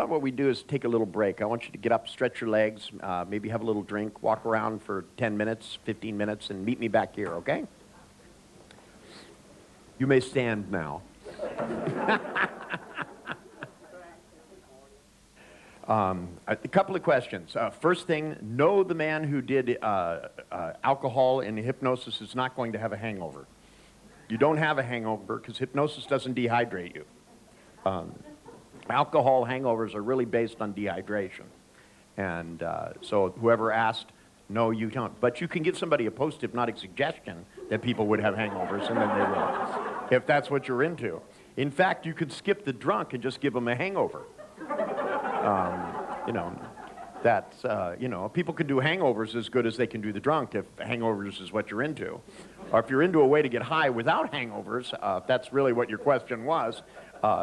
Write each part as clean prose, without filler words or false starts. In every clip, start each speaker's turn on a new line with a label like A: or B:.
A: What we do is take a little break. I want you to get up, stretch your legs, maybe have a little drink, walk around for 10 minutes, 15 minutes, and meet me back here, okay? You may stand now. A couple of questions. First thing, know the man who did alcohol and hypnosis is not going to have a hangover. You don't have a hangover because hypnosis doesn't dehydrate you. Alcohol hangovers are really based on dehydration. And so whoever asked, no, you don't. But you can give somebody a post-hypnotic suggestion that people would have hangovers, and then they will, if that's what you're into. In fact, you could skip the drunk and just give them a hangover. You know, that's, you know, people can do hangovers as good as they can do the drunk if hangovers is what you're into. Or if you're into a way to get high without hangovers, if that's really what your question was,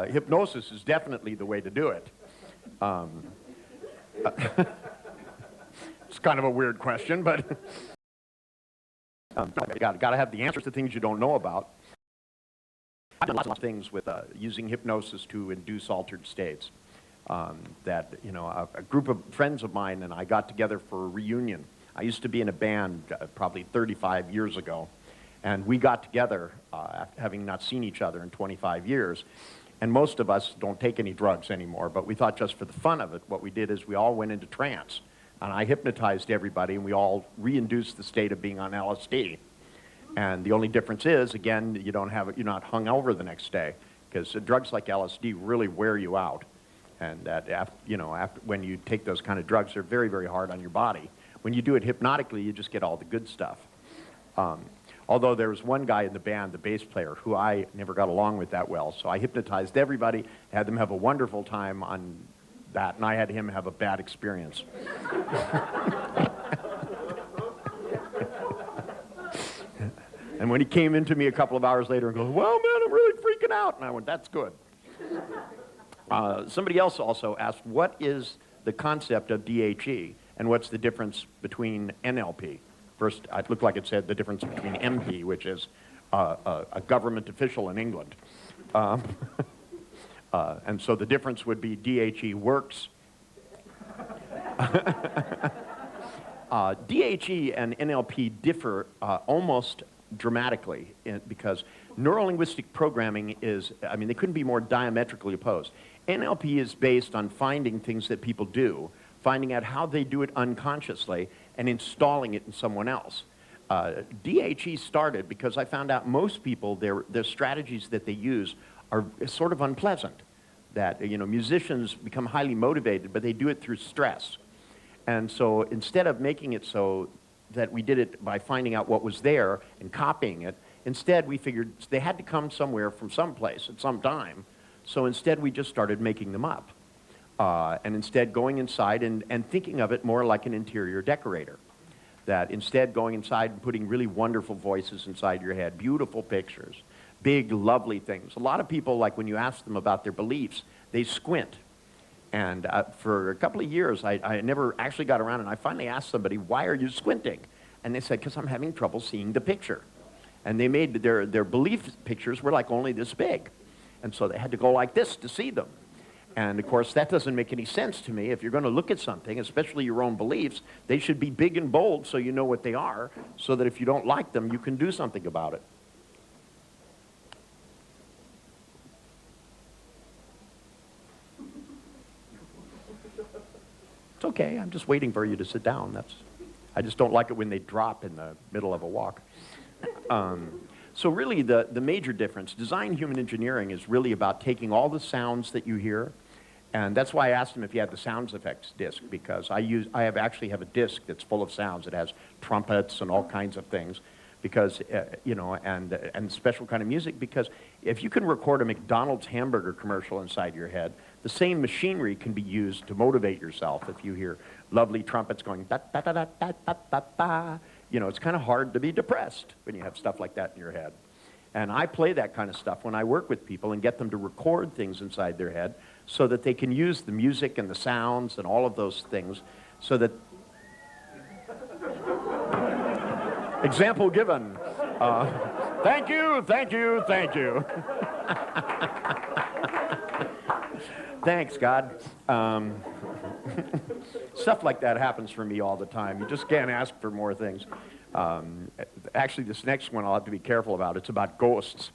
A: hypnosis is definitely the way to do it. It's kind of a weird question, but you got to have the answers to things you don't know about. I've done lots of things with using hypnosis to induce altered states. That, you know, a group of friends of mine and I got together for a reunion. I used to be in a band probably 35 years ago, and we got together having not seen each other in 25 years. And most of us don't take any drugs anymore, but we thought just for the fun of it, what we did is we all went into trance. And I hypnotized everybody, and we all re-induced the state of being on LSD. And the only difference is, again, you're not hung over the next day, because drugs like LSD really wear you out. And that, you know, when you take those kind of drugs, they're very, very hard on your body. When you do it hypnotically, you just get all the good stuff. Although there was one guy in the band, the bass player, who I never got along with that well. So I hypnotized everybody, had them have a wonderful time on that, and I had him have a bad experience. And when he came into me a couple of hours later and goes, well, man, I'm really freaking out. And I went, that's good. Somebody else also asked, what is the concept of DHE, and what's the difference between NLP? First, it looked like it said the difference between MP, which is a government official in England. And so the difference would be DHE works. DHE and NLP differ almost dramatically because neurolinguistic programming is, I mean, they couldn't be more diametrically opposed. NLP is based on finding things that people do, finding out how they do it unconsciously, and installing it in someone else. DHE started because I found out most people, their strategies that they use are sort of unpleasant. That, you know, musicians become highly motivated, but they do it through stress. And so instead of making it so that we did it by finding out what was there and copying it, instead we figured they had to come somewhere from someplace at some time. So instead we just started making them up. And instead going inside and thinking of it more like an interior decorator. That instead going inside and putting really wonderful voices inside your head, beautiful pictures, big, lovely things. A lot of people, like when you ask them about their beliefs, they squint. And for a couple of years, I never actually got around, and I finally asked somebody, why are you squinting? And they said, because I'm having trouble seeing the picture. And they made their belief pictures were like only this big. And so they had to go like this to see them. And of course, that doesn't make any sense to me. If you're going to look at something, especially your own beliefs, they should be big and bold so you know what they are, so that if you don't like them, you can do something about it. It's okay, I'm just waiting for you to sit down. I just don't like it when they drop in the middle of a walk. So really the major difference, design human engineering is really about taking all the sounds that you hear, and that's why I asked him if he had the sounds effects disc, because I actually have a disc that's full of sounds. It has trumpets and all kinds of things, because, you know, and special kind of music, because if you can record a McDonald's hamburger commercial inside your head, the same machinery can be used to motivate yourself. If you hear lovely trumpets going da da da da da da da da, you know, it's kind of hard to be depressed when you have stuff like that in your head. And I play that kind of stuff when I work with people and get them to record things inside their head so that they can use the music and the sounds and all of those things so that... Example given. Thank you, thank you, thank you. Thanks, God. Stuff like that happens for me all the time. You just can't ask for more things. Actually, this next one I'll have to be careful about. It's about ghosts.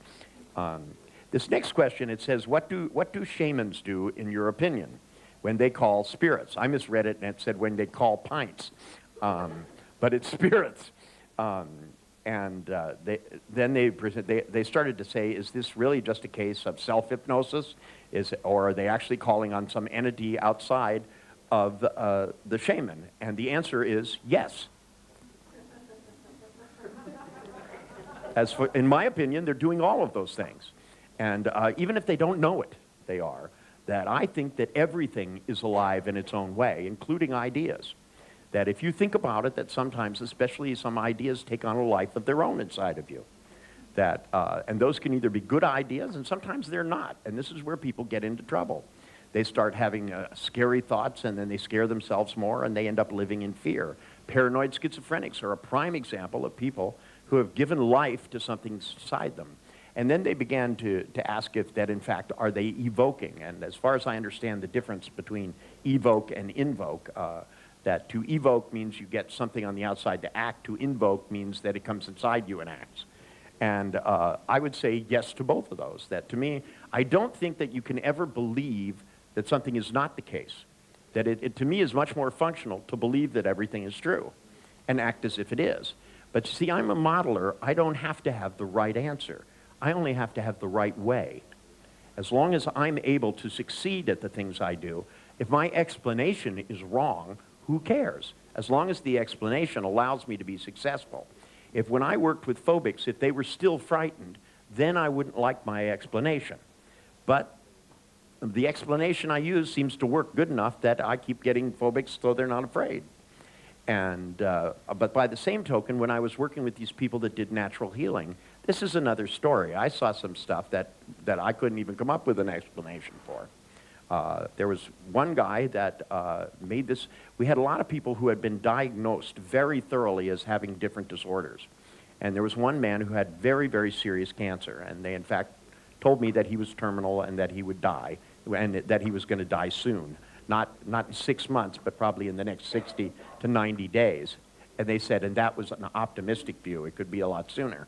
A: This next question, it says, what do shamans do, in your opinion, when they call spirits? I misread it, and it said when they call pints. But it's spirits. They started to say, is this really just a case of self-hypnosis? Or are they actually calling on some entity outside of the shaman? And the answer is yes. In my opinion, they're doing all of those things. And even if they don't know it, they are. That I think that everything is alive in its own way, including ideas. That if you think about it, that sometimes, especially some ideas, take on a life of their own inside of you. And those can either be good ideas, and sometimes they're not. And this is where people get into trouble. They start having scary thoughts, and then they scare themselves more, and they end up living in fear. Paranoid schizophrenics are a prime example of people who have given life to something inside them. And then they began to ask if that, in fact, are they evoking? And as far as I understand the difference between evoke and invoke, that to evoke means you get something on the outside to act. To invoke means that it comes inside you and acts. And I would say yes to both of those. That to me, I don't think that you can ever believe that something is not the case. That it to me is much more functional to believe that everything is true and act as if it is. But see, I'm a modeler. I don't have to have the right answer. I only have to have the right way. As long as I'm able to succeed at the things I do, if my explanation is wrong, who cares? As long as the explanation allows me to be successful. If when I worked with phobics, if they were still frightened, then I wouldn't like my explanation. But the explanation I use seems to work good enough that I keep getting phobics so they're not afraid. And, but by the same token, when I was working with these people that did natural healing, this is another story. I saw some stuff that I couldn't even come up with an explanation for. There was one guy that made this. We had a lot of people who had been diagnosed very thoroughly as having different disorders. And there was one man who had very, very serious cancer. And they, in fact, told me that he was terminal and that he would die, and that he was going to die soon. Not in 6 months, but probably in the next 60 to 90 days. And they said, and that was an optimistic view. It could be a lot sooner.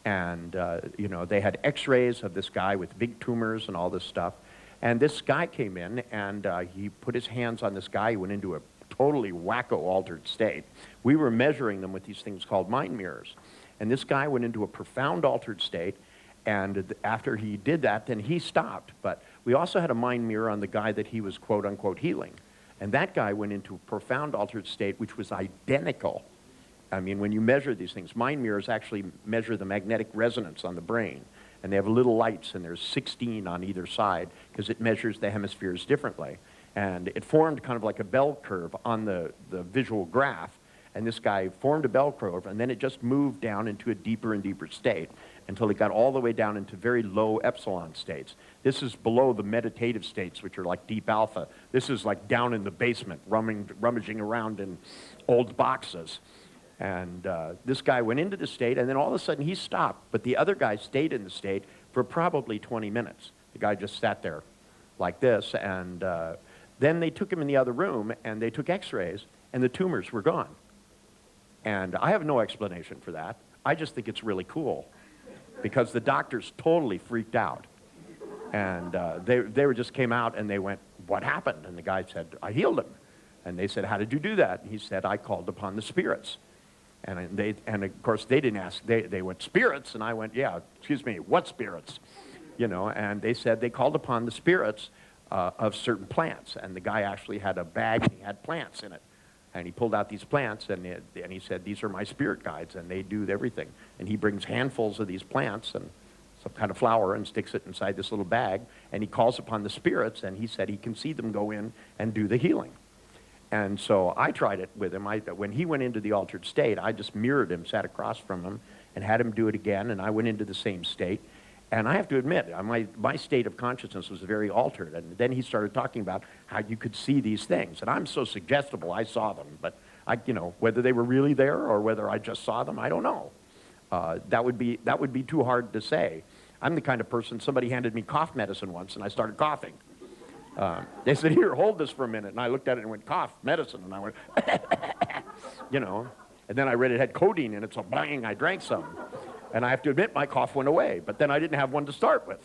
A: And, you know, they had x-rays of this guy with big tumors and all this stuff. And this guy came in, and he put his hands on this guy. He went into a totally wacko altered state. We were measuring them with these things called mind mirrors. And this guy went into a profound altered state. And after he did that, then he stopped. But we also had a mind mirror on the guy that he was, quote unquote, healing. And that guy went into a profound altered state, which was identical. I mean, when you measure these things, mind mirrors actually measure the magnetic resonance on the brain. And they have little lights, and there's 16 on either side, because it measures the hemispheres differently. And it formed kind of like a bell curve on the visual graph. And this guy formed a bell curve, and then it just moved down into a deeper and deeper state until it got all the way down into very low epsilon states. This is below the meditative states, which are like deep alpha. This is like down in the basement, rummaging around in old boxes. And this guy went into the state, and then all of a sudden he stopped. But the other guy stayed in the state for probably 20 minutes. The guy just sat there like this, and then they took him in the other room, and they took x-rays, and the tumors were gone. And I have no explanation for that. I just think it's really cool, because the doctors totally freaked out. And they were just came out, and they went, what happened? And the guy said, I healed him. And they said, how did you do that? And he said, I called upon the spirits. And of course, they didn't ask. They went, spirits? And I went, yeah, excuse me, what spirits? You know, and they said they called upon the spirits of certain plants. And the guy actually had a bag, and he had plants in it. And he pulled out these plants, and he said, these are my spirit guides, and they do everything. And he brings handfuls of these plants and some kind of flower and sticks it inside this little bag, and he calls upon the spirits, and he said he can see them go in and do the healing. And so I tried it with him. When he went into the altered state, I just mirrored him, sat across from him, and had him do it again, and I went into the same state. And I have to admit, my state of consciousness was very altered. And then he started talking about how you could see these things. And I'm so suggestible, I saw them. But, you know, whether they were really there or whether I just saw them, I don't know. That would be too hard to say. I'm the kind of person, somebody handed me cough medicine once, and I started coughing. They said, here, hold this for a minute. And I looked at it and went, cough, medicine. And I went, you know. And then I read it had codeine in it, so bang, I drank some. And I have to admit, my cough went away. But then I didn't have one to start with.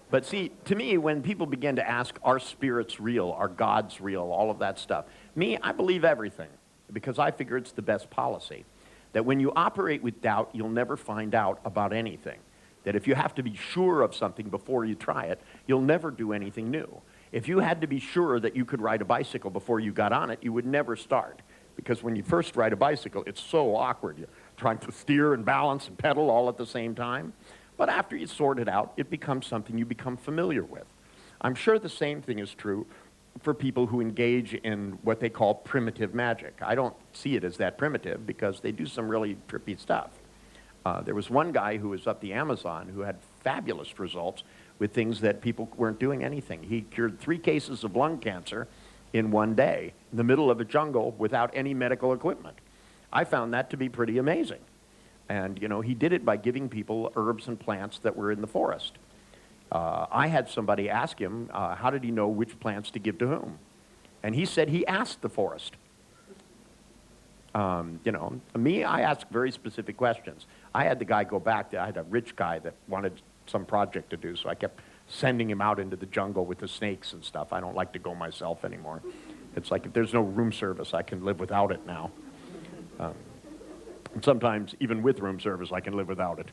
A: But see, to me, when people begin to ask, are spirits real? Are gods real? All of that stuff. Me, I believe everything, because I figure it's the best policy. That when you operate with doubt, you'll never find out about anything. That if you have to be sure of something before you try it, you'll never do anything new. If you had to be sure that you could ride a bicycle before you got on it, you would never start. Because when you first ride a bicycle, it's so awkward. You're trying to steer and balance and pedal all at the same time. But after you sort it out, it becomes something you become familiar with. I'm sure the same thing is true for people who engage in what they call primitive magic. I don't see it as that primitive because they do some really trippy stuff. There was one guy who was up the Amazon who had fabulous results with things that people weren't doing anything. He cured 3 cases of lung cancer in one day in the middle of a jungle without any medical equipment. I found that to be pretty amazing. And, you know, he did it by giving people herbs and plants that were in the forest. I had somebody ask him, how did he know which plants to give to whom? And he said he asked the forest. You know, me, I ask very specific questions. I had the guy go back. I had a rich guy that wanted some project to do, so I kept sending him out into the jungle with the snakes and stuff. I don't like to go myself anymore. It's like if there's no room service, I can live without it now. And sometimes, even with room service, I can live without it.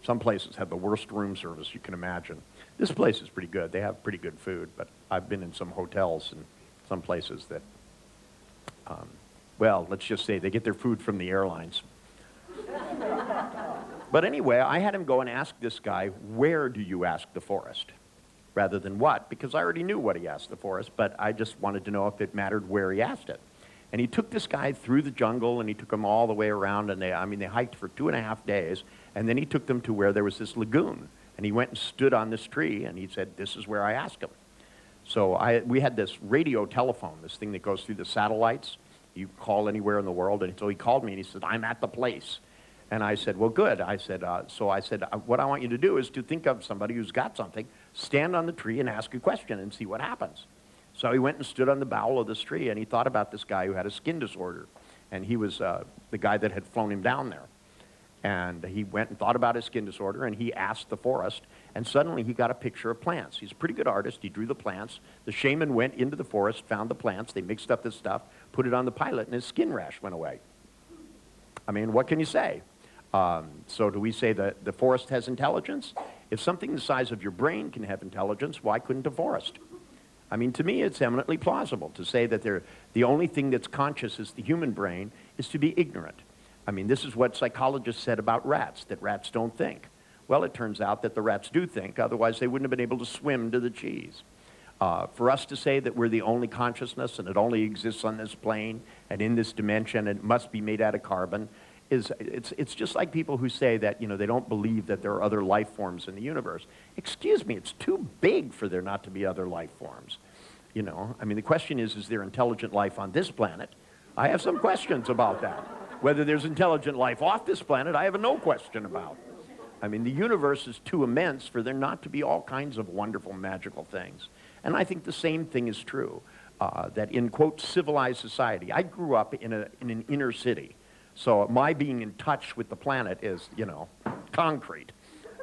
A: Some places have the worst room service you can imagine. This place is pretty good. They have pretty good food, but I've been in some hotels and some places that, well, let's just say they get their food from the airlines. But anyway, I had him go and ask this guy, where do you ask the forest? Rather than what, because I already knew what he asked the forest, but I just wanted to know if it mattered where he asked it. And he took this guy through the jungle, and he took him all the way around, and they hiked for 2.5 days, and then he took them to where there was this lagoon. And he went and stood on this tree, and he said, this is where I asked him. So we had this radio telephone, this thing that goes through the satellites. You call anywhere in the world, and so he called me, and he said, I'm at the place. And I said, well, good. I said, what I want you to do is to think of somebody who's got something, stand on the tree and ask a question and see what happens. So he went and stood on the bough of this tree, and he thought about this guy who had a skin disorder. And he was the guy that had flown him down there. And he went and thought about his skin disorder, and he asked the forest, and suddenly he got a picture of plants. He's a pretty good artist. He drew the plants. The shaman went into the forest, found the plants. They mixed up this stuff, put it on the pilot, and his skin rash went away. I mean, what can you say? So do we say that the forest has intelligence? If something the size of your brain can have intelligence, why couldn't a forest? I mean, to me, it's eminently plausible to say that the only thing that's conscious is the human brain is to be ignorant. I mean, this is what psychologists said about rats, that rats don't think. Well, it turns out that the rats do think, otherwise they wouldn't have been able to swim to the cheese. For us to say that we're the only consciousness and it only exists on this plane and in this dimension and it must be made out of carbon, it's just like people who say that, you know, they don't believe that there are other life forms in the universe. Excuse me, it's too big for there not to be other life forms. You know, I mean, the question is there intelligent life on this planet? I have some questions about that. Whether there's intelligent life off this planet, I have no question about. I mean, the universe is too immense for there not to be all kinds of wonderful, magical things. And I think the same thing is true, that in, quote, civilized society, I grew up in an inner city. So my being in touch with the planet is, you know, concrete.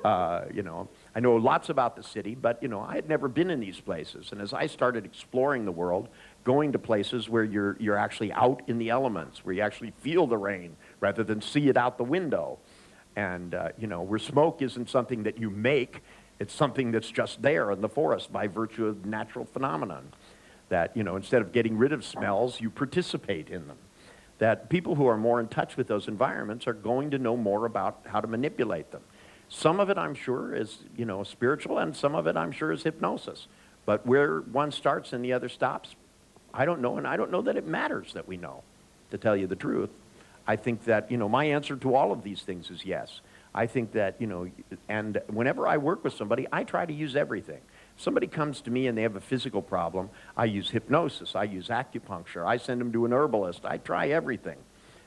A: You know, I know lots about the city, but, you know, I had never been in these places. And as I started exploring the world, going to places where you're actually out in the elements, where you actually feel the rain rather than see it out the window. And, you know, where smoke isn't something that you make, it's something that's just there in the forest by virtue of natural phenomenon. That, you know, instead of getting rid of smells, you participate in them. That people who are more in touch with those environments are going to know more about how to manipulate them. Some of it, I'm sure, is, you know, spiritual, and some of it, I'm sure, is hypnosis. But where one starts and the other stops, I don't know, and I don't know that it matters that we know, to tell you the truth. I think that, you know, my answer to all of these things is yes. I think that, you know, and whenever I work with somebody, I try to use everything. If somebody comes to me and they have a physical problem, I use hypnosis, I use acupuncture, I send them to an herbalist, I try everything.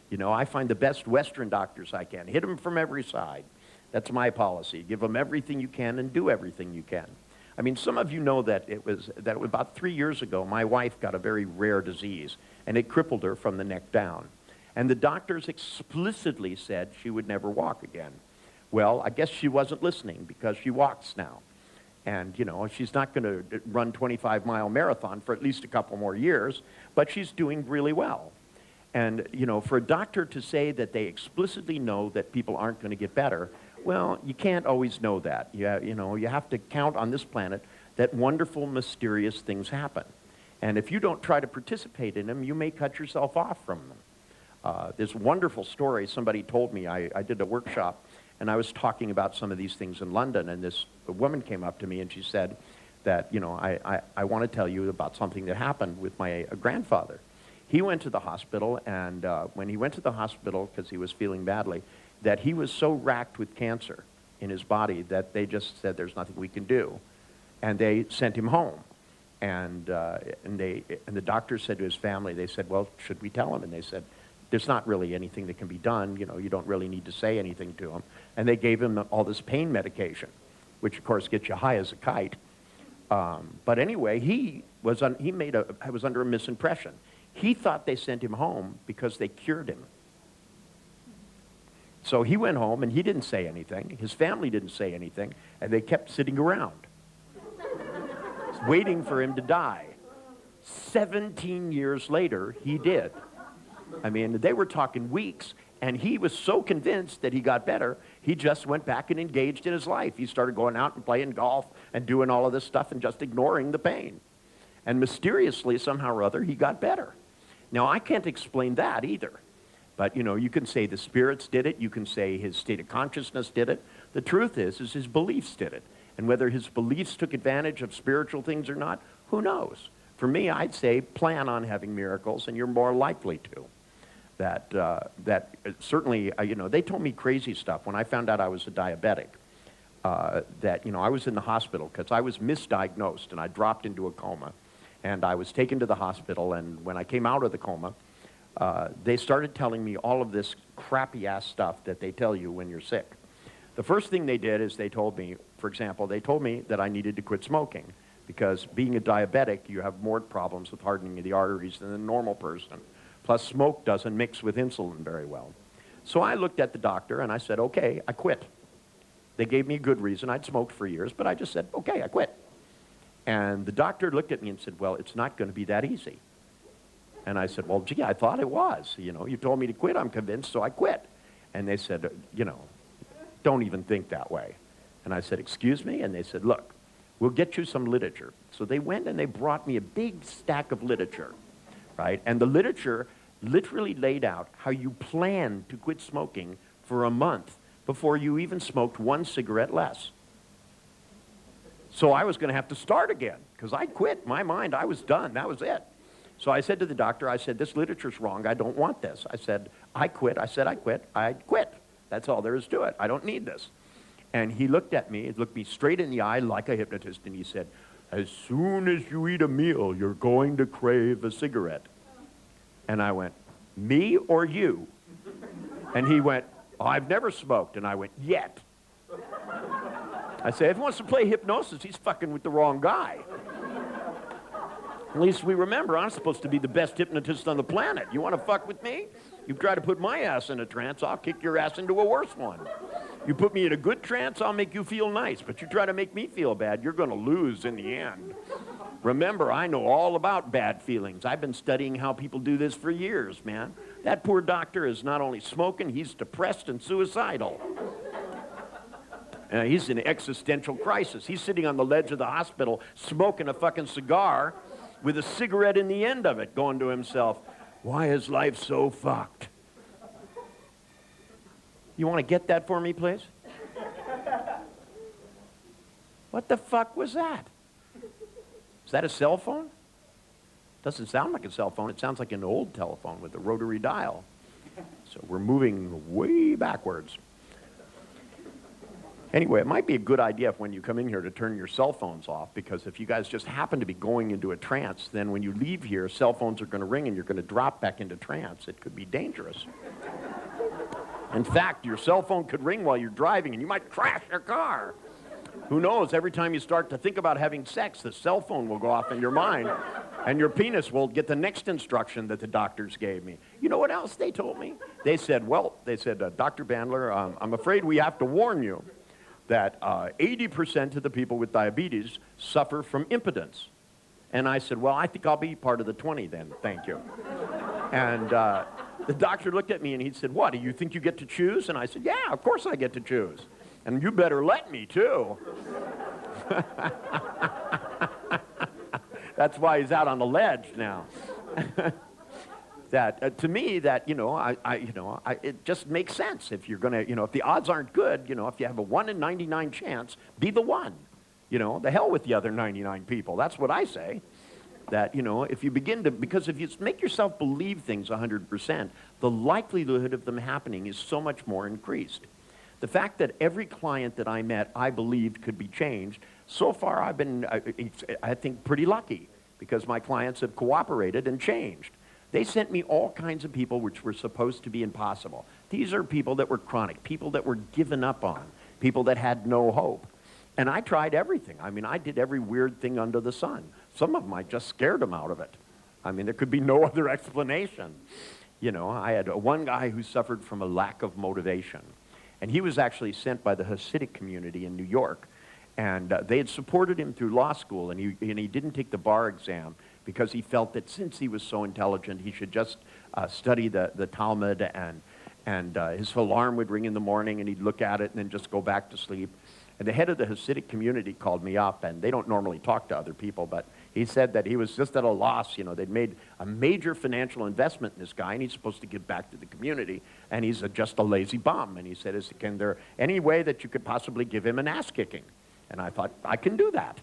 A: You know, I find the best Western doctors I can, hit them from every side. That's my policy. Give them everything you can and do everything you can. I mean, some of you know that it was about 3 years ago, my wife got a very rare disease, and it crippled her from the neck down. And the doctors explicitly said she would never walk again. Well, I guess she wasn't listening because she walks now. And, you know, she's not going to run 25-mile marathon for at least a couple more years, but she's doing really well. And, you know, for a doctor to say that they explicitly know that people aren't going to get better, well, you can't always know that. You know, you have to count on this planet that wonderful, mysterious things happen. And if you don't try to participate in them, you may cut yourself off from them. This wonderful story somebody told me. I did a workshop, and I was talking about some of these things in London, and this woman came up to me, and she said that, you know, I want to tell you about something that happened with my grandfather. He went to the hospital, and when he went to the hospital, because he was feeling badly, that he was so racked with cancer in his body that they just said, there's nothing we can do. And they sent him home. And the doctor said to his family, they said, well, should we tell him? And they said, there's not really anything that can be done. You know, you don't really need to say anything to him. And they gave him all this pain medication, which, of course, gets you high as a kite. But anyway, he was under a misimpression. He thought they sent him home because they cured him. So he went home, and he didn't say anything. His family didn't say anything, and they kept sitting around, waiting for him to die. 17 years later, he did. I mean, they were talking weeks, and he was so convinced that he got better, he just went back and engaged in his life. He started going out and playing golf and doing all of this stuff and just ignoring the pain. And mysteriously, somehow or other, he got better. Now, I can't explain that either. But, you know, you can say the spirits did it. You can say his state of consciousness did it. The truth is his beliefs did it. And whether his beliefs took advantage of spiritual things or not, who knows? For me, I'd say plan on having miracles, and you're more likely to. That certainly, you know, they told me crazy stuff when I found out I was a diabetic. That, you know, I was in the hospital because I was misdiagnosed, and I dropped into a coma. And I was taken to the hospital, and when I came out of the coma, they started telling me all of this crappy-ass stuff that they tell you when you're sick. The first thing they did is they told me, for example, they told me that I needed to quit smoking because being a diabetic, you have more problems with hardening of the arteries than a normal person. Plus, smoke doesn't mix with insulin very well. So I looked at the doctor, and I said, okay, I quit. They gave me a good reason. I'd smoked for years, but I just said, okay, I quit. And the doctor looked at me and said, well, it's not going to be that easy. And I said, well, gee, I thought it was. You know, you told me to quit. I'm convinced, so I quit. And they said, you know, don't even think that way. And I said, excuse me? And they said, look, we'll get you some literature. So they went and they brought me a big stack of literature, right? And the literature literally laid out how you plan to quit smoking for a month before you even smoked one cigarette less. So I was going to have to start again because I quit. In my mind, I was done. That was it. So I said to the doctor, I said, this literature's wrong. I don't want this. I said, I quit. I said, I quit. I quit. That's all there is to it. I don't need this. And he looked at me, looked me straight in the eye like a hypnotist, and he said, as soon as you eat a meal, you're going to crave a cigarette. And I went, me or you? And he went, oh, I've never smoked. And I went, yet. I said, if he wants to play hypnosis, he's fucking with the wrong guy. At least we remember, I'm supposed to be the best hypnotist on the planet. You want to fuck with me? You try to put my ass in a trance, I'll kick your ass into a worse one. You put me in a good trance, I'll make you feel nice. But you try to make me feel bad, you're going to lose in the end. Remember, I know all about bad feelings. I've been studying how people do this for years, man. That poor doctor is not only smoking, he's depressed and suicidal. He's in existential crisis. He's sitting on the ledge of the hospital smoking a fucking cigar with a cigarette in the end of it, going to himself, why is life so fucked? You want to get that for me, please? What the fuck was that? Is that a cell phone? Doesn't sound like a cell phone. It sounds like an old telephone with a rotary dial. So we're moving way backwards. Anyway, it might be a good idea when you come in here to turn your cell phones off, because if you guys just happen to be going into a trance, then when you leave here, cell phones are going to ring and you're going to drop back into trance. It could be dangerous. In fact, your cell phone could ring while you're driving and you might crash your car. Who knows, every time you start to think about having sex, the cell phone will go off in your mind, and your penis will get the next instruction that the doctors gave me. You know what else they told me? They said, Dr. Bandler, I'm afraid we have to warn you that 80% of the people with diabetes suffer from impotence. And I said, well, I think I'll be part of the 20 then, thank you. And the doctor looked at me and he said, what, do you think you get to choose? And I said, yeah, of course I get to choose. And you better let me, too. That's why he's out on the ledge now. That to me, that it just makes sense. If you're gonna, if the odds aren't good, if you have a 1 in 99 chance, be the one. The hell with the other 99 people. That's what I say. That if you begin to, because if you make yourself believe things 100%, the likelihood of them happening is so much more increased. The fact that every client that I met, I believed could be changed, so far I've been, I think, pretty lucky because my clients have cooperated and changed. They sent me all kinds of people which were supposed to be impossible. These are people that were chronic, people that were given up on, people that had no hope. And I tried everything. I mean, I did every weird thing under the sun. Some of them, I just scared them out of it. I mean, there could be no other explanation. I had one guy who suffered from a lack of motivation. And he was actually sent by the Hasidic community in New York. And they had supported him through law school, and he didn't take the bar exam because he felt that since he was so intelligent, he should just study the Talmud, and his alarm would ring in the morning, and he'd look at it and then just go back to sleep. And the head of the Hasidic community called me up, and they don't normally talk to other people, but he said that he was just at a loss. They'd made a major financial investment in this guy, and he's supposed to give back to the community, and he's just a lazy bum. And he said, can there any way that you could possibly give him an ass-kicking? And I thought, I can do that.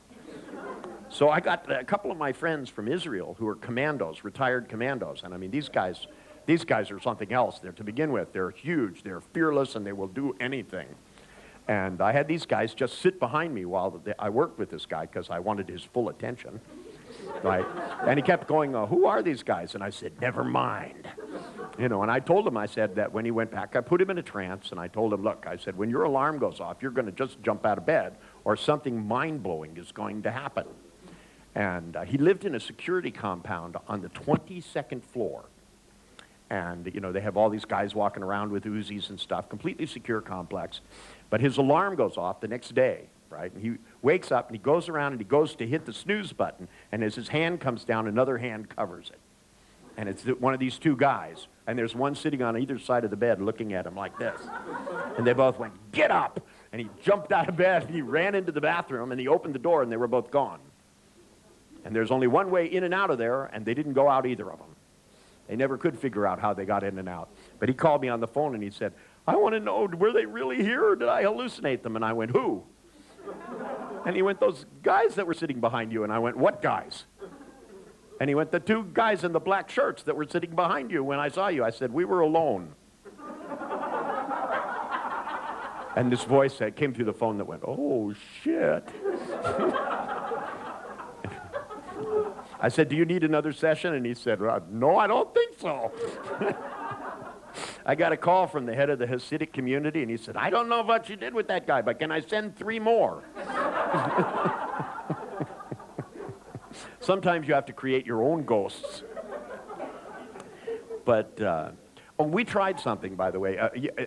A: So I got a couple of my friends from Israel who are commandos, retired commandos. And I mean, these guys are something else. To begin with, they're huge, they're fearless, and they will do anything. And I had these guys just sit behind me while I worked with this guy because I wanted his full attention, right? And he kept going, who are these guys? And I said, never mind. And I told him, I said that when he went back, I put him in a trance, and I told him, look, I said, when your alarm goes off, you're going to just jump out of bed, or something mind-blowing is going to happen. And he lived in a security compound on the 22nd floor. And, they have all these guys walking around with Uzis and stuff, completely secure complex. But his alarm goes off the next day, right? And he wakes up, and he goes around, and he goes to hit the snooze button, and as his hand comes down, another hand covers it. And it's one of these two guys, and there's one sitting on either side of the bed looking at him like this. And they both went, get up! And he jumped out of bed, and he ran into the bathroom, and he opened the door, and they were both gone. And there's only one way in and out of there, and they didn't go out, either of them. They never could figure out how they got in and out. But he called me on the phone, and he said, I want to know, were they really here, or did I hallucinate them? And I went, who? And he went, those guys that were sitting behind you. And I went, what guys? And he went, the two guys in the black shirts that were sitting behind you when I saw you. I said, we were alone. And this voice came through the phone that went, oh, shit. I said, do you need another session? And he said, no, I don't think so. I got a call from the head of the Hasidic community, and he said, I don't know what you did with that guy, but can I send 3 more? Sometimes you have to create your own ghosts. But we tried something, by the way.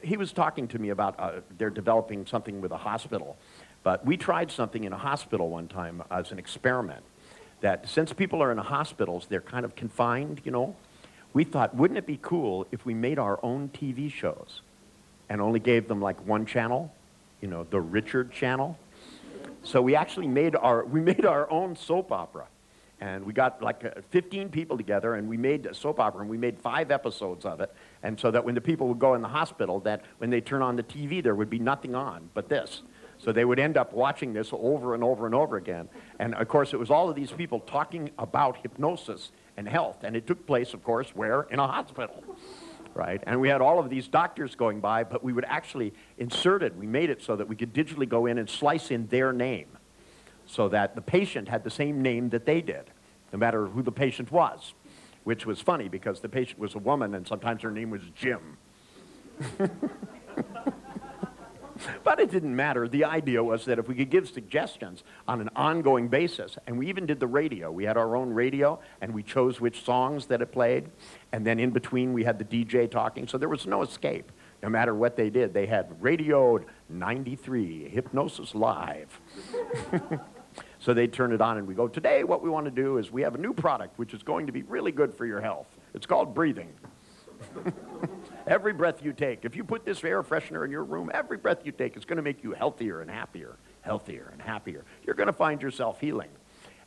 A: He was talking to me about they're developing something with a hospital. But we tried something in a hospital one time as an experiment. That since people are in the hospitals, they're kind of confined, We thought, wouldn't it be cool if we made our own TV shows and only gave them like one channel, the Richard channel? So we actually made our own soap opera. And we got like 15 people together, and we made a soap opera, and we made 5 episodes of it. And so that when the people would go in the hospital, that when they turn on the TV, there would be nothing on but this. So they would end up watching this over and over and over again. And, of course, it was all of these people talking about hypnosis and health. And it took place, of course, where? In a hospital, right? And we had all of these doctors going by, but we would actually insert it. We made it so that we could digitally go in and slice in their name so that the patient had the same name that they did, no matter who the patient was, which was funny because the patient was a woman, and sometimes her name was Jim. But it didn't matter. The idea was that if we could give suggestions on an ongoing basis, and we even did the radio. We had our own radio, and we chose which songs that it played, and then in between we had the DJ talking, so there was no escape. No matter what they did, they had Radio 93, Hypnosis Live. So they'd turn it on, and we go, today what we want to do is we have a new product which is going to be really good for your health. It's called breathing. Every breath you take, if you put this air freshener in your room, every breath you take is going to make you healthier and happier, healthier and happier. You're going to find yourself healing.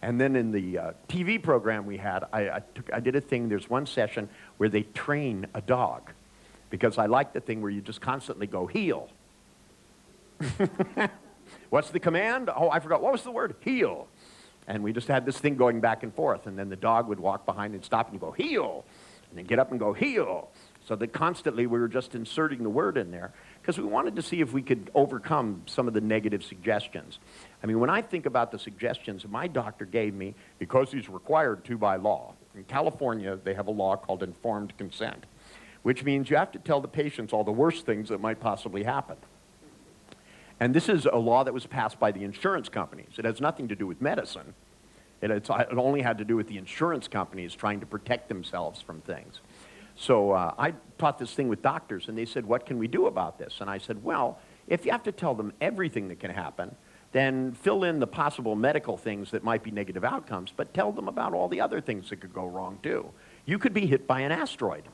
A: And then in the TV program we had, I did a thing, there's one session where they train a dog, because I like the thing where you just constantly go, heel. What's the command? Oh, I forgot. What was the word? Heel. And we just had this thing going back and forth, and then the dog would walk behind and stop, and you go, heel. And then get up and go, heel. So that constantly we were just inserting the word in there because we wanted to see if we could overcome some of the negative suggestions. I mean, when I think about the suggestions my doctor gave me, because he's required to by law, in California they have a law called informed consent, which means you have to tell the patients all the worst things that might possibly happen. And this is a law that was passed by the insurance companies. It has nothing to do with medicine. It only had to do with the insurance companies trying to protect themselves from things. So I taught this thing with doctors, and they said, what can we do about this? And I said, well, if you have to tell them everything that can happen, then fill in the possible medical things that might be negative outcomes, but tell them about all the other things that could go wrong, too. You could be hit by an asteroid.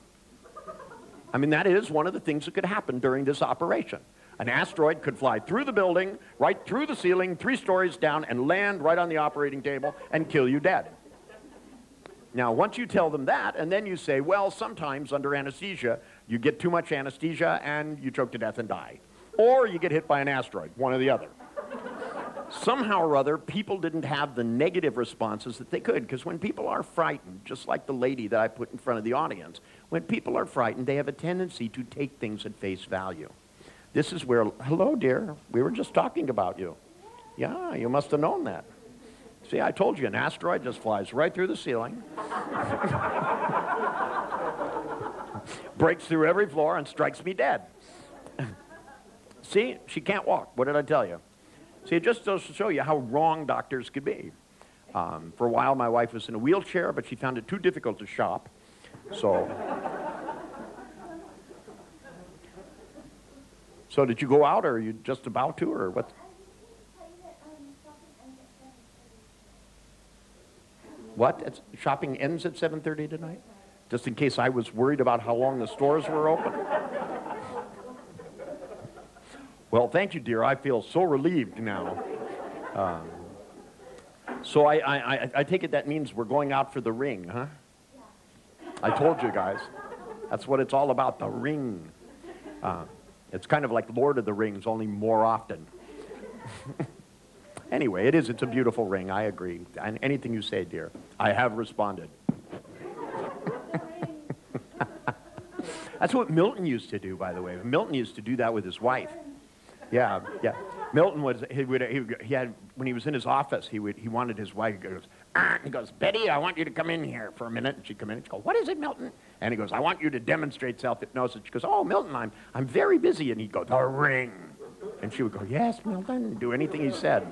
A: I mean, that is one of the things that could happen during this operation. An asteroid could fly through the building, right through the ceiling, 3 stories down, and land right on the operating table and kill you dead. Now, once you tell them that, and then you say, well, sometimes under anesthesia, you get too much anesthesia and you choke to death and die. Or you get hit by an asteroid, one or the other. Somehow or other, people didn't have the negative responses that they could, because when people are frightened, just like the lady that I put in front of the audience, when people are frightened, they have a tendency to take things at face value. This is where, hello, dear, we were just talking about you. Yeah, you must have known that. See, I told you, an asteroid just flies right through the ceiling, breaks through every floor, and strikes me dead. See, she can't walk. What did I tell you? See, it just goes to show you how wrong doctors could be. For a while, my wife was in a wheelchair, but she found it too difficult to shop. So did you go out, or are you just about to, or what? What? Shopping ends at 7:30 tonight? Just in case I was worried about how long the stores were open? Well, thank you, dear. I feel so relieved now. So I take it that means we're going out for the ring, huh? I told you guys. That's what it's all about, the ring. It's kind of like Lord of the Rings, only more often. Anyway, it's a beautiful ring, I agree. And anything you say, dear, I have responded. That's what Milton used to do, by the way. Milton used to do that with his wife. Yeah. Milton he had, when he was in his office, he wanted his wife, he goes, Betty, I want you to come in here for a minute. And she'd come in and she'd go, what is it, Milton? And he goes, I want you to demonstrate self-hypnosis. She goes, oh, Milton, I'm very busy. And he'd go, the ring. And she would go, yes, Milton, do anything he said.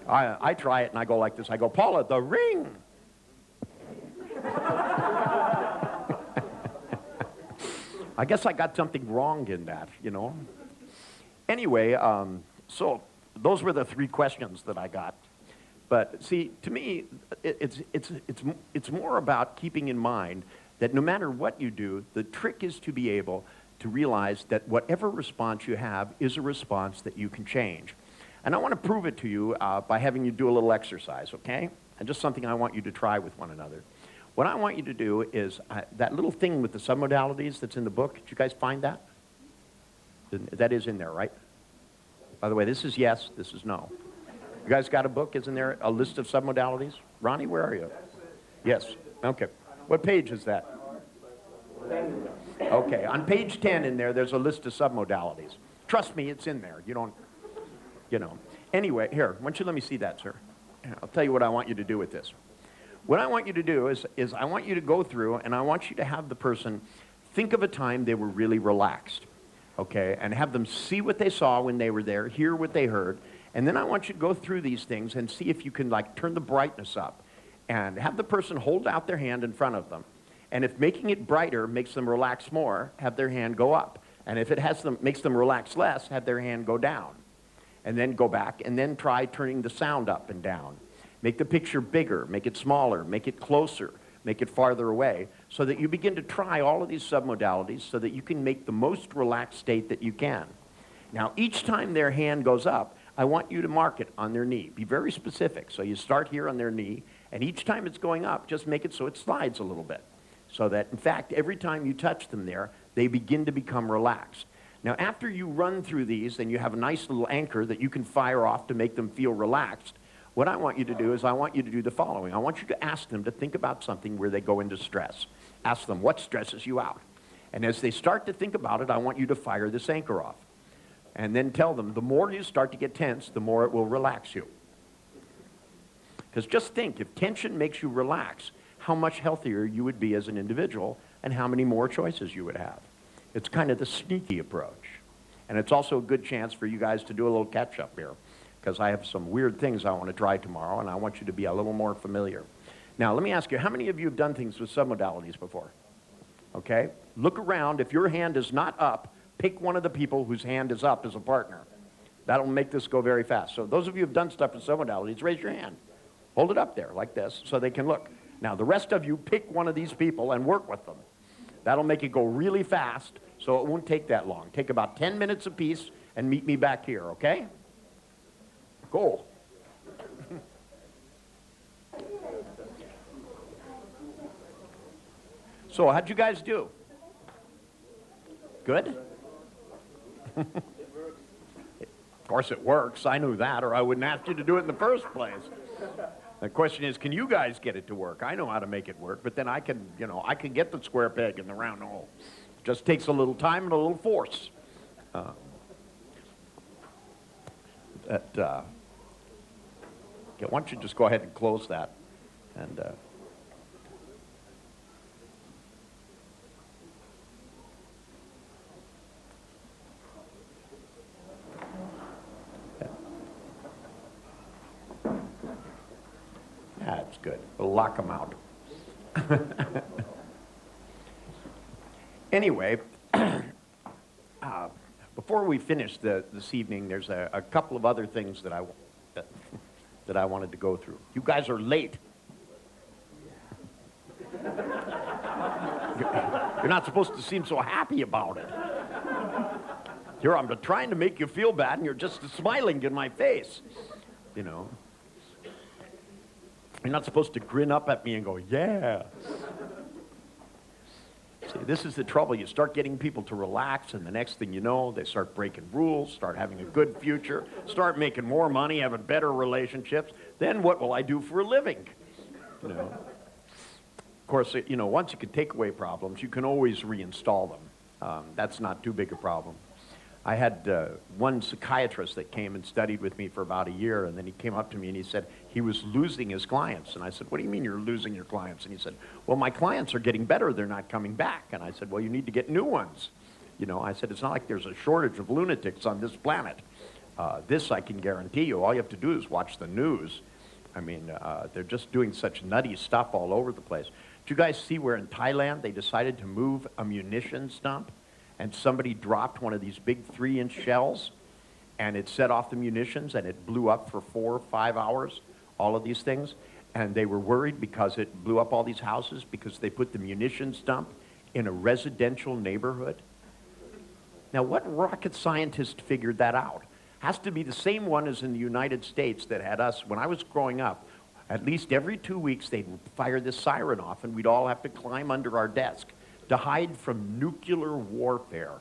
A: I try it, and I go like this. I go, Paula, the ring. I guess I got something wrong in that, you know. Anyway, so those were the 3 questions that I got. But see, to me, it's more about keeping in mind that no matter what you do, the trick is to be able to realize that whatever response you have is a response that you can change. And I want to prove it to you by having you do a little exercise, okay? And just something I want you to try with one another. What I want you to do is that little thing with the submodalities that's in the book. Did you guys find that? That is in there, right? By the way, this is yes, this is no. You guys got a book? Isn't there a list of submodalities? Ronnie, where are you? Yes. Okay. What page is that? Okay. On page 10 in there, there's a list of submodalities. Trust me, it's in there. You don't, you know. Anyway, here, why don't you let me see that, sir? I'll tell you what I want you to do with this. What I want you to do is I want you to go through and I want you to have the person think of a time they were really relaxed. okay, and have them see what they saw when they were there, hear what they heard, and then I want you to go through these things and see if you can like turn the brightness up and have the person hold out their hand in front of them. And if making it brighter makes them relax more, have their hand go up. And if it makes them relax less, have their hand go down. And then go back and then try turning the sound up and down. Make the picture bigger, make it smaller, make it closer, make it farther away, so that you begin to try all of these submodalities so that you can make the most relaxed state that you can. Now, each time their hand goes up, I want you to mark it on their knee. Be very specific. So you start here on their knee, and each time it's going up, just make it so it slides a little bit. So that, in fact, every time you touch them there, they begin to become relaxed. Now, after you run through these and you have a nice little anchor that you can fire off to make them feel relaxed, what I want you to do is I want you to do the following. I want you to ask them to think about something where they go into stress. Ask them, what stresses you out? And as they start to think about it, I want you to fire this anchor off. And then tell them, the more you start to get tense, the more it will relax you. Because just think, if tension makes you relax, how much healthier you would be as an individual and how many more choices you would have. It's kind of the sneaky approach. And it's also a good chance for you guys to do a little catch-up here, because I have some weird things I want to try tomorrow, and I want you to be a little more familiar. Now, let me ask you, how many of you have done things with submodalities before? Okay? Look around. If your hand is not up, pick one of the people whose hand is up as a partner. That'll make this go very fast. So those of you who have done stuff with submodalities, raise your hand. Hold it up there like this so they can look. Now, the rest of you, pick one of these people and work with them. That'll make it go really fast, so it won't take that long. Take about 10 minutes apiece and meet me back here, okay? Go. So, how'd you guys do? Good? Of course it works. I knew that, or I wouldn't ask you to do it in the first place. The question is, can you guys get it to work? I know how to make it work, but then I can get the square peg in the round hole. It just takes a little time and a little force. Okay, why don't you just go ahead and close that? And that's good. We'll lock them out. Anyway, before we finish this evening, there's a couple of other things that I wanted to go through. You guys are late. You're not supposed to seem so happy about it. Here, I'm trying to make you feel bad, and you're just smiling in my face. You know. You're not supposed to grin up at me and go, yeah. See, this is the trouble. You start getting people to relax, and the next thing you know, they start breaking rules, start having a good future, start making more money, having better relationships. Then what will I do for a living? You know. Of course, you know, once you can take away problems, you can always reinstall them. That's not too big a problem. I had one psychiatrist that came and studied with me for about a year, and then he came up to me and he said he was losing his clients. And I said, what do you mean you're losing your clients? And he said, well, my clients are getting better. They're not coming back. And I said, well, you need to get new ones. You know, I said, it's not like there's a shortage of lunatics on this planet. This I can guarantee you. All you have to do is watch the news. I mean, they're just doing such nutty stuff all over the place. Did you guys see where in Thailand they decided to move a munitions dump? And somebody dropped one of these big 3-inch shells, and it set off the munitions, and it blew up for 4 or 5 hours, all of these things. And they were worried because it blew up all these houses because they put the munitions dump in a residential neighborhood. Now, what rocket scientist figured that out? Has to be the same one as in the United States that had us, when I was growing up, at least every 2 weeks they'd fire this siren off, and we'd all have to climb under our desk to hide from nuclear warfare.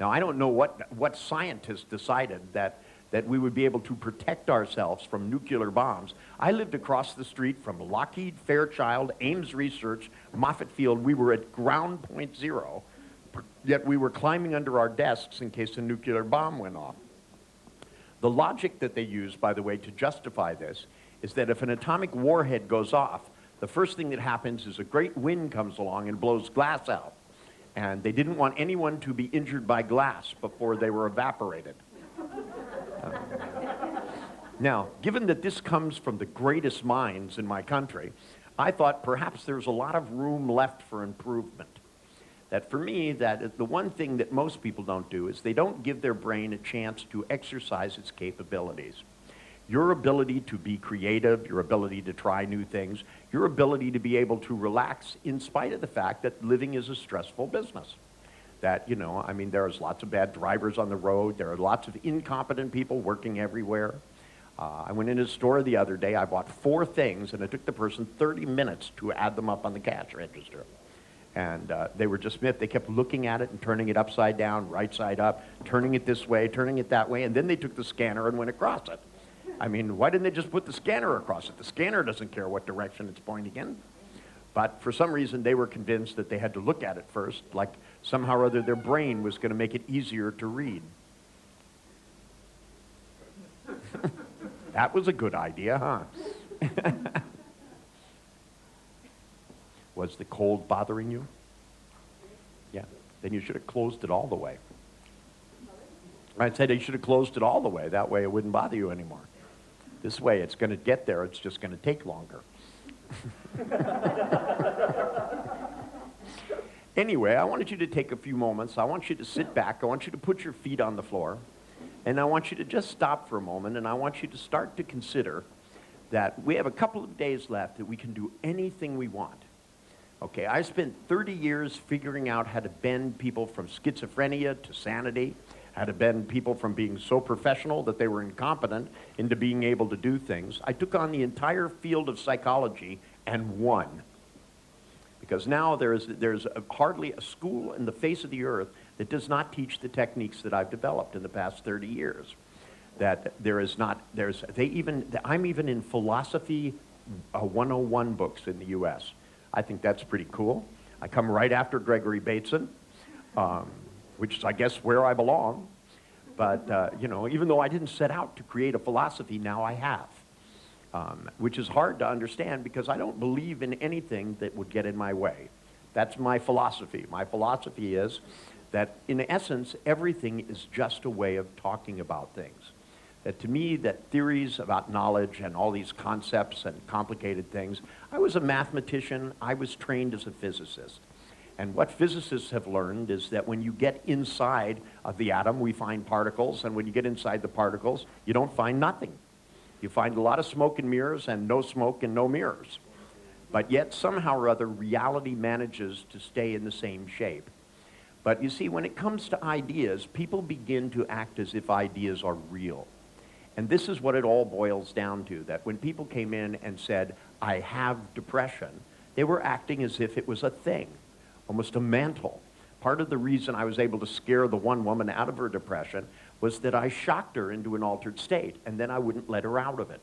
A: Now, I don't know what scientists decided that we would be able to protect ourselves from nuclear bombs. I lived across the street from Lockheed, Fairchild, Ames Research, Moffett Field. We were at ground point zero, yet we were climbing under our desks in case a nuclear bomb went off. The logic that they use, by the way, to justify this is that if an atomic warhead goes off, the first thing that happens is a great wind comes along and blows glass out. And they didn't want anyone to be injured by glass before they were evaporated. Now, given that this comes from the greatest minds in my country, I thought perhaps there's a lot of room left for improvement. That for me, that the one thing that most people don't do is they don't give their brain a chance to exercise its capabilities. Your ability to be creative, your ability to try new things, your ability to be able to relax in spite of the fact that living is a stressful business. That, I mean, there's lots of bad drivers on the road. There are lots of incompetent people working everywhere. I went into a store the other day. I bought 4 things, and it took the person 30 minutes to add them up on the cash register. And they were just miffed. They kept looking at it and turning it upside down, right side up, turning it this way, turning it that way, and then they took the scanner and went across it. I mean, why didn't they just put the scanner across it? The scanner doesn't care what direction it's pointing in. But for some reason, they were convinced that they had to look at it first, like somehow or other their brain was going to make it easier to read. That was a good idea, huh? Was the cold bothering you? Yeah. Then you should have closed it all the way. I said you should have closed it all the way. That way it wouldn't bother you anymore. This way it's going to get there. It's just going to take longer. Anyway, I wanted you to take a few moments. I want you to sit back. I want you to put your feet on the floor. And I want you to just stop for a moment, and I want you to start to consider that we have a couple of days left that we can do anything we want. Okay, I spent 30 years figuring out how to bend people from schizophrenia to sanity, how to bend people from being so professional that they were incompetent into being able to do things. I took on the entire field of psychology and won. Because now there's hardly a school in the face of the earth that does not teach the techniques that I've developed in the past 30 years. That I'm even in philosophy 101 books in the U.S. I think that's pretty cool. I come right after Gregory Bateson, which is, I guess, where I belong. But, even though I didn't set out to create a philosophy, now I have. Which is hard to understand because I don't believe in anything that would get in my way. That's my philosophy. My philosophy is that, in essence, everything is just a way of talking about things. That to me, that theories about knowledge and all these concepts and complicated things, I was a mathematician, I was trained as a physicist. And what physicists have learned is that when you get inside of the atom, we find particles, and when you get inside the particles, you don't find nothing. You find a lot of smoke and mirrors and no smoke and no mirrors. But yet, somehow or other, reality manages to stay in the same shape. But you see, when it comes to ideas, people begin to act as if ideas are real. And this is what it all boils down to, that when people came in and said, I have depression, they were acting as if it was a thing, almost a mantle. Part of the reason I was able to scare the one woman out of her depression was that I shocked her into an altered state, and then I wouldn't let her out of it.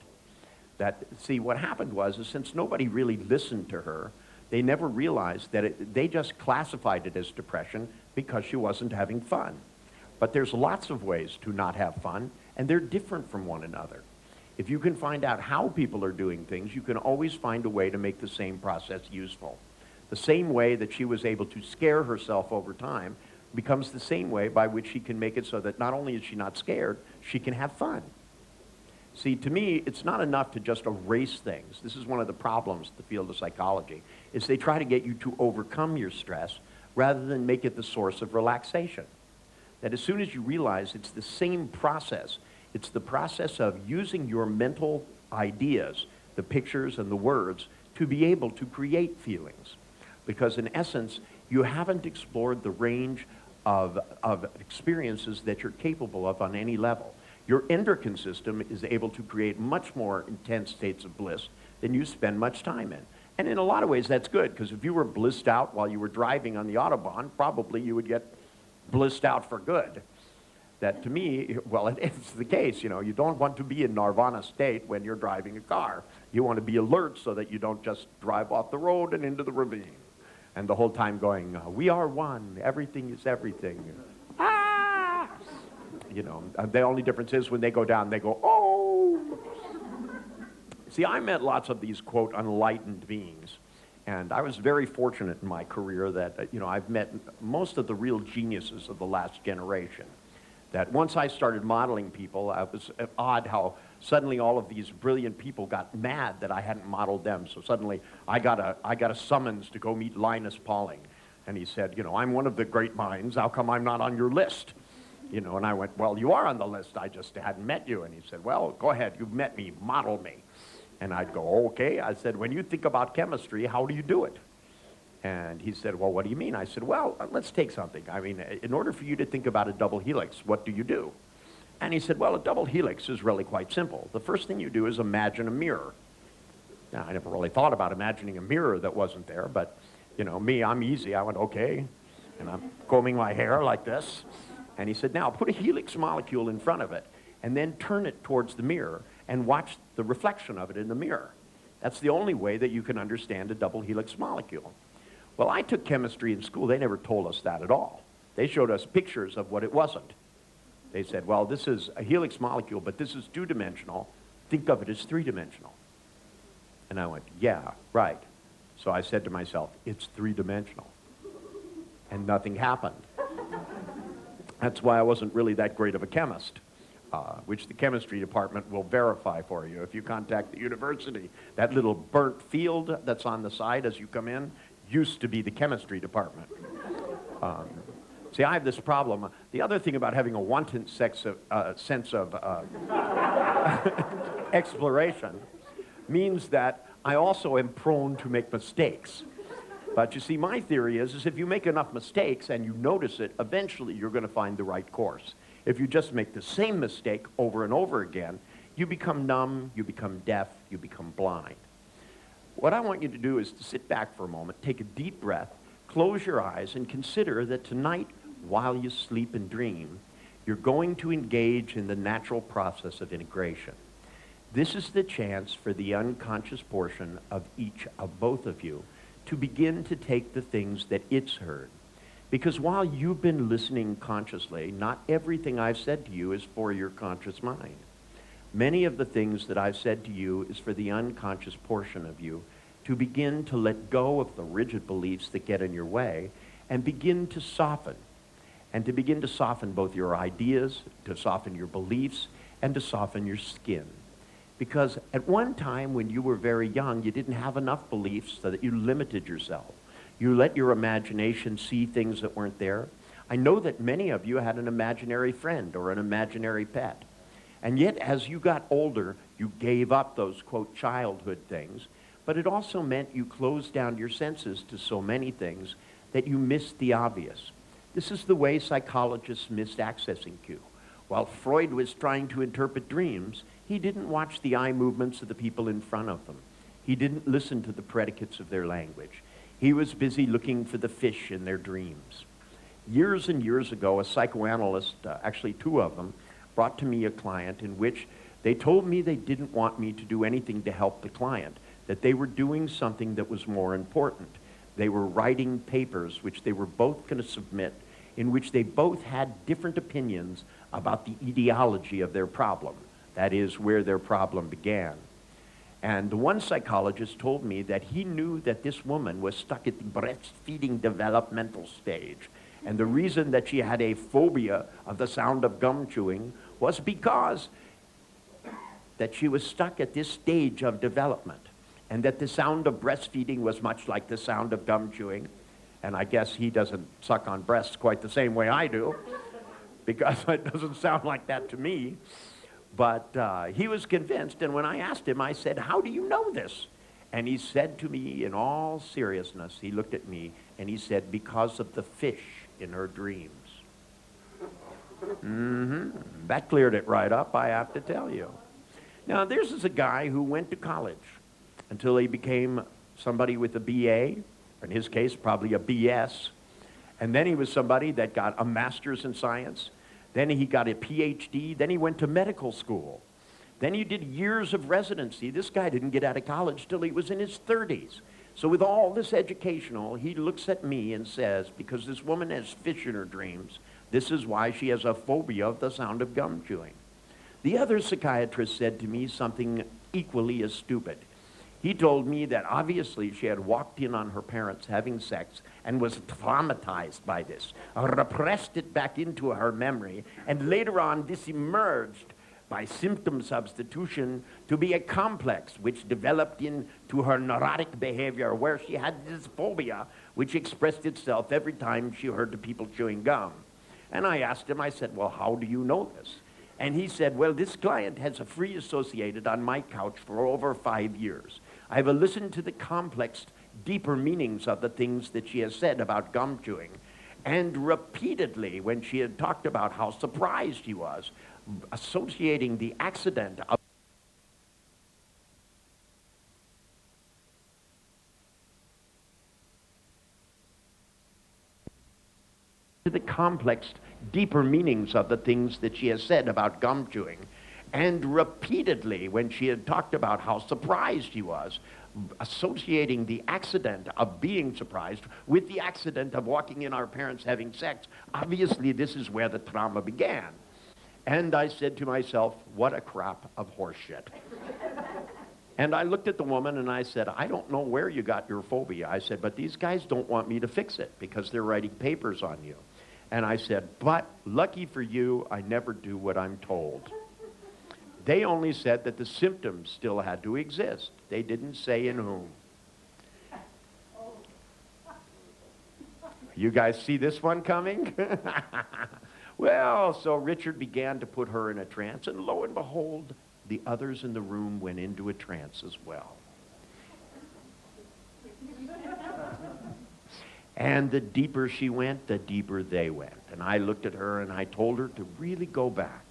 A: See, what happened was, since nobody really listened to her, they never realized that they just classified it as depression because she wasn't having fun. But there's lots of ways to not have fun, and they're different from one another. If you can find out how people are doing things, you can always find a way to make the same process useful. The same way that she was able to scare herself over time becomes the same way by which she can make it so that not only is she not scared, she can have fun. See, to me, it's not enough to just erase things. This is one of the problems in the field of psychology, is they try to get you to overcome your stress rather than make it the source of relaxation. That as soon as you realize it's the same process, it's the process of using your mental ideas, the pictures and the words, to be able to create feelings. Because in essence, you haven't explored the range of experiences that you're capable of on any level. Your endocrine system is able to create much more intense states of bliss than you spend much time in. And in a lot of ways, that's good, because if you were blissed out while you were driving on the Autobahn, probably you would get blissed out for good. That to me, well, it's the case, you don't want to be in nirvana state when you're driving a car. You want to be alert so that you don't just drive off the road and into the ravine. And the whole time going, we are one, everything is everything. Ah! The only difference is when they go down, they go, oh! See, I met lots of these, quote, enlightened beings. And I was very fortunate in my career that, I've met most of the real geniuses of the last generation. That once I started modeling people, it was odd how suddenly all of these brilliant people got mad that I hadn't modeled them. So suddenly I got a summons to go meet Linus Pauling. And he said, I'm one of the great minds. How come I'm not on your list? And I went, well, you are on the list. I just hadn't met you. And he said, well, go ahead. You've met me. Model me. And I'd go, okay. I said, when you think about chemistry, how do you do it? And he said, well, what do you mean? I said, well, let's take something. I mean, in order for you to think about a double helix, what do you do? And he said, well, a double helix is really quite simple. The first thing you do is imagine a mirror. Now, I never really thought about imagining a mirror that wasn't there, but, me, I'm easy. I went, okay. And I'm combing my hair like this. And he said, now, put a helix molecule in front of it, and then turn it towards the mirror, and watch the reflection of it in the mirror. That's the only way that you can understand a double helix molecule. Well, I took chemistry in school. They never told us that at all. They showed us pictures of what it wasn't. They said, well, this is a helix molecule, but this is two-dimensional. Think of it as three-dimensional. And I went, yeah, right. So I said to myself, it's three-dimensional. And nothing happened. That's why I wasn't really that great of a chemist. Which the chemistry department will verify for you. If you contact the university, that little burnt field that's on the side as you come in used to be the chemistry department. See, I have this problem. The other thing about having a wanton sense of exploration means that I also am prone to make mistakes. But you see, my theory is if you make enough mistakes and you notice it, eventually you're going to find the right course. If you just make the same mistake over and over again, you become numb, you become deaf, you become blind. What I want you to do is to sit back for a moment, take a deep breath, close your eyes, and consider that tonight, while you sleep and dream, you're going to engage in the natural process of integration. This is the chance for the unconscious portion of both of you to begin to take the things that it's heard. Because while you've been listening consciously, not everything I've said to you is for your conscious mind. Many of the things that I've said to you is for the unconscious portion of you to begin to let go of the rigid beliefs that get in your way and begin to soften. And to begin to soften both your ideas, to soften your beliefs, and to soften your skin. Because at one time when you were very young, you didn't have enough beliefs so that you limited yourself. You let your imagination see things that weren't there. I know that many of you had an imaginary friend or an imaginary pet. And yet, as you got older, you gave up those, quote, childhood things. But it also meant you closed down your senses to so many things that you missed the obvious. This is the way psychologists missed accessing cue. While Freud was trying to interpret dreams, he didn't watch the eye movements of the people in front of them. He didn't listen to the predicates of their language. He was busy looking for the fish in their dreams. Years and years ago, a psychoanalyst, actually two of them, brought to me a client in which they told me they didn't want me to do anything to help the client, that they were doing something that was more important. They were writing papers which they were both going to submit, in which they both had different opinions about the etiology of their problem, that is, where their problem began. And the one psychologist told me that he knew that this woman was stuck at the breastfeeding developmental stage. And the reason that she had a phobia of the sound of gum chewing was because that she was stuck at this stage of development. And that the sound of breastfeeding was much like the sound of gum chewing. And I guess he doesn't suck on breasts quite the same way I do, because it doesn't sound like that to me. But he was convinced, and when I asked him, I said, how do you know this? And he said to me in all seriousness, he looked at me, and he said, because of the fish in her dreams. That cleared it right up, I have to tell you. Now, this is a guy who went to college until he became somebody with a BA, or in his case, probably a BS. And then he was somebody that got a master's in science. Then he got a PhD. Then he went to medical school. Then he did years of residency. This guy didn't get out of college till he was in his 30s. So with all this educational, he looks at me and says, because this woman has fish in her dreams, this is why she has a phobia of the sound of gum chewing. The other psychiatrist said to me something equally as stupid. He told me that obviously she had walked in on her parents having sex and was traumatized by this, repressed it back into her memory, and later on this emerged by symptom substitution to be a complex which developed into her neurotic behavior, where she had this phobia which expressed itself every time she heard the people chewing gum. And I asked him, I said, well, how do you know this? And he said, well, this client has a free associated on my couch for over 5 years. I've listened to the complex, deeper meanings of the things that she has said about gum chewing. And repeatedly, when she had talked about how surprised she was, associating the accident of the complex, deeper meanings of the things that she has said about gum chewing. And repeatedly, when she had talked about how surprised she was, associating the accident of being surprised with the accident of walking in our parents having sex, obviously this is where the trauma began. And I said to myself, what a crop of horseshit. And I looked at the woman and I said, I don't know where you got your phobia. I said, but these guys don't want me to fix it because they're writing papers on you. And I said, but lucky for you, I never do what I'm told. They only said that the symptoms still had to exist. They didn't say in whom. You guys see this one coming? Well, so Richard began to put her in a trance, and lo and behold, the others in the room went into a trance as well. And the deeper she went, the deeper they went. And I looked at her and I told her to really go back.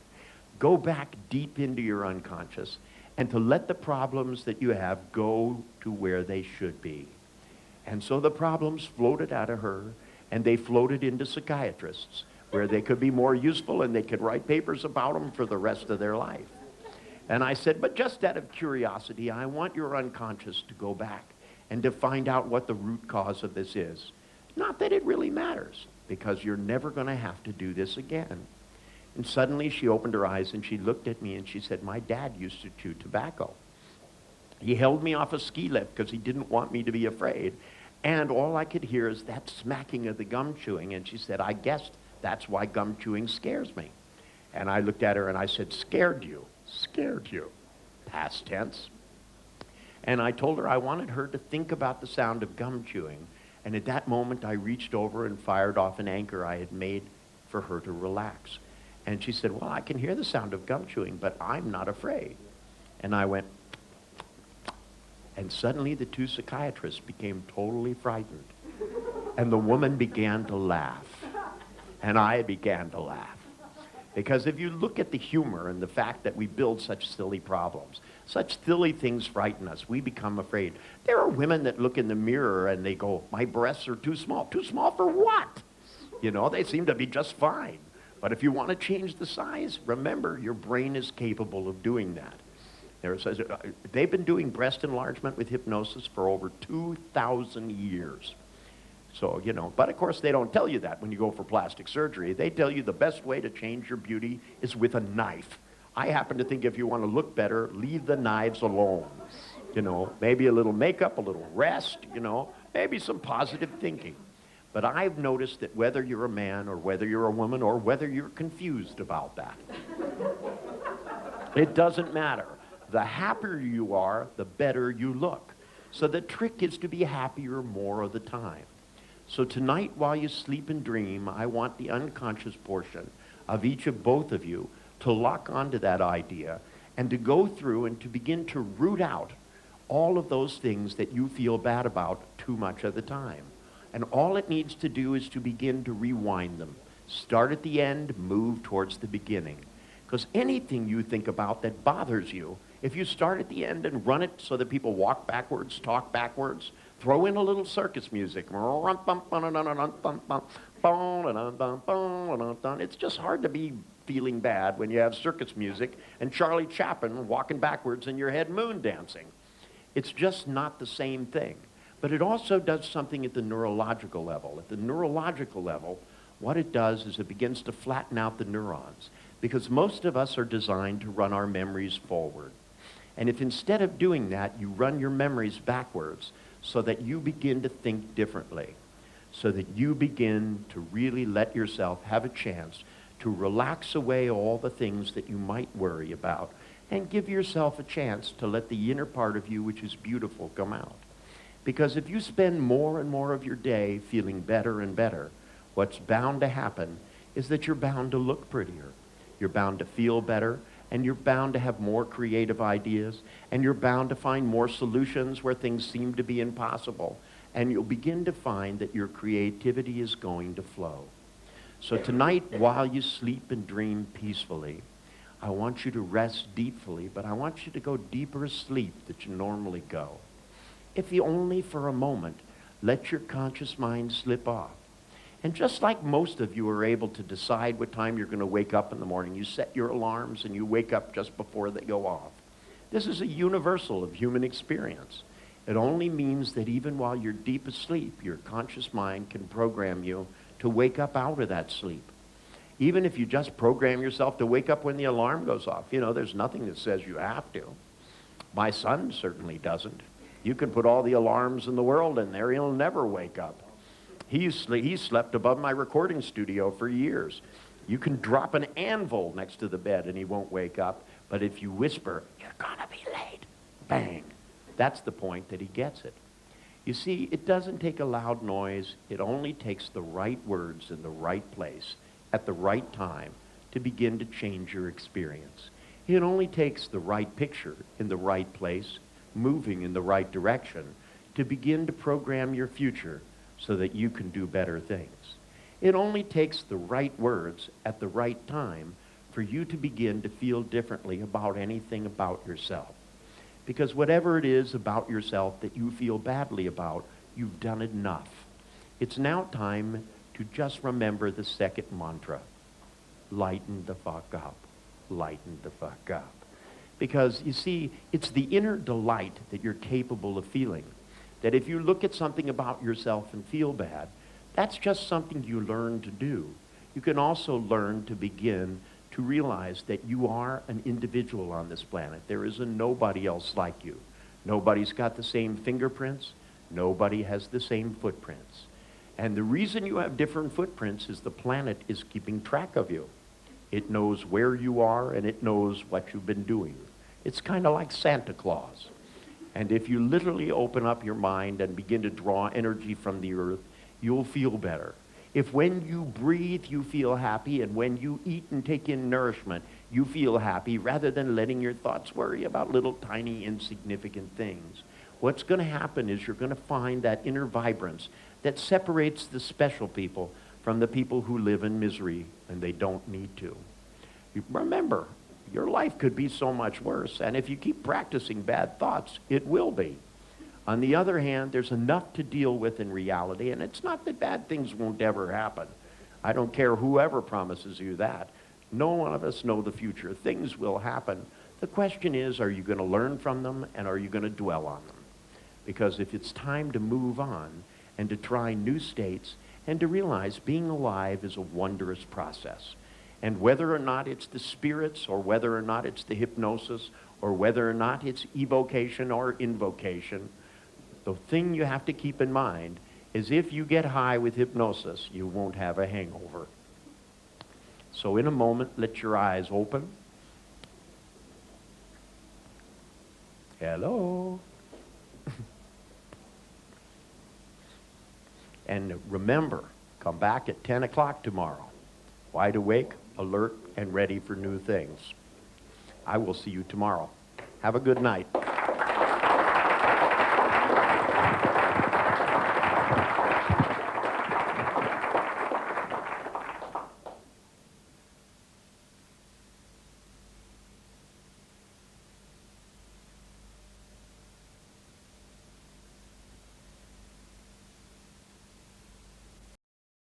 A: Go back deep into your unconscious and to let the problems that you have go to where they should be. And so the problems floated out of her, and they floated into psychiatrists, where they could be more useful and they could write papers about them for the rest of their life. And I said, but just out of curiosity, I want your unconscious to go back and to find out what the root cause of this is. Not that it really matters, because you're never going to have to do this again. And suddenly she opened her eyes and she looked at me and she said, my dad used to chew tobacco. He held me off a ski lift because he didn't want me to be afraid. And all I could hear is that smacking of the gum chewing. And she said, I guess that's why gum chewing scares me. And I looked at her and I said, scared you? Scared you. Past tense. And I told her I wanted her to think about the sound of gum chewing. And at that moment, I reached over and fired off an anchor I had made for her to relax. And she said, well, I can hear the sound of gum chewing, but I'm not afraid. And I went, and suddenly the two psychiatrists became totally frightened. And the woman began to laugh. And I began to laugh. Because if you look at the humor and the fact that we build such silly problems, such silly things frighten us, we become afraid. There are women that look in the mirror and they go, my breasts are too small. Too small for what? You know, they seem to be just fine. But if you want to change the size, remember, your brain is capable of doing that. They've been doing breast enlargement with hypnosis for over 2,000 years. So, you know, but of course they don't tell you that when you go for plastic surgery. They tell you the best way to change your beauty is with a knife. I happen to think if you want to look better, leave the knives alone. You know, maybe a little makeup, a little rest, you know, maybe some positive thinking. But I've noticed that whether you're a man or whether you're a woman or whether you're confused about that, it doesn't matter. The happier you are, the better you look. So the trick is to be happier more of the time. So tonight, while you sleep and dream, I want the unconscious portion of each of both of you to lock onto that idea and to go through and to begin to root out all of those things that you feel bad about too much of the time. And all it needs to do is to begin to rewind them. Start at the end, move towards the beginning. Because anything you think about that bothers you, if you start at the end and run it so that people walk backwards, talk backwards, throw in a little circus music. It's just hard to be feeling bad when you have circus music and Charlie Chaplin walking backwards in your head moon dancing. It's just not the same thing. But it also does something at the neurological level. At the neurological level, what it does is it begins to flatten out the neurons, because most of us are designed to run our memories forward. And if instead of doing that, you run your memories backwards so that you begin to think differently, so that you begin to really let yourself have a chance to relax away all the things that you might worry about and give yourself a chance to let the inner part of you, which is beautiful, come out. Because if you spend more and more of your day feeling better and better, what's bound to happen is that you're bound to look prettier. You're bound to feel better, and you're bound to have more creative ideas, and you're bound to find more solutions where things seem to be impossible. And you'll begin to find that your creativity is going to flow. So tonight, while you sleep and dream peacefully, I want you to rest deeply, but I want you to go deeper asleep than you normally go. If you only for a moment let your conscious mind slip off. And just like most of you are able to decide what time you're going to wake up in the morning, you set your alarms and you wake up just before they go off. This is a universal of human experience. It only means that even while you're deep asleep, your conscious mind can program you to wake up out of that sleep. Even if you just program yourself to wake up when the alarm goes off, you know, there's nothing that says you have to. My son certainly doesn't. You can put all the alarms in the world in there, he'll never wake up. He slept above my recording studio for years. You can drop an anvil next to the bed and he won't wake up. But if you whisper, "You're gonna be late," bang. That's the point that he gets it. You see, it doesn't take a loud noise. It only takes the right words in the right place at the right time to begin to change your experience. It only takes the right picture in the right place, moving in the right direction, to begin to program your future so that you can do better things. It only takes the right words at the right time for you to begin to feel differently about anything about yourself. Because whatever it is about yourself that you feel badly about, you've done enough. It's now time to just remember the second mantra. Lighten the fuck up. Lighten the fuck up. Because, you see, it's the inner delight that you're capable of feeling. That if you look at something about yourself and feel bad, that's just something you learn to do. You can also learn to begin to realize that you are an individual on this planet. There is nobody else like you. Nobody's got the same fingerprints. Nobody has the same footprints. And the reason you have different footprints is the planet is keeping track of you. It knows where you are and it knows what you've been doing. It's kind of like Santa Claus. And if you literally open up your mind and begin to draw energy from the earth, you'll feel better. If when you breathe, you feel happy, and when you eat and take in nourishment, you feel happy, rather than letting your thoughts worry about little tiny insignificant things, what's going to happen is you're going to find that inner vibrance that separates the special people from the people who live in misery and they don't need to. Remember, your life could be so much worse, and if you keep practicing bad thoughts, it will be. On the other hand, there's enough to deal with in reality, and it's not that bad things won't ever happen. I don't care whoever promises you that. No one of us know the future. Things will happen. The question is, are you going to learn from them, and are you going to dwell on them? Because if it's time to move on and to try new states and to realize being alive is a wondrous process. And whether or not it's the spirits, or whether or not it's the hypnosis, or whether or not it's evocation or invocation, the thing you have to keep in mind is if you get high with hypnosis, you won't have a hangover. So in a moment, let your eyes open. Hello. And remember, come back at 10 o'clock tomorrow. Wide awake, alert, and ready for new things. I will see you tomorrow. Have a good night.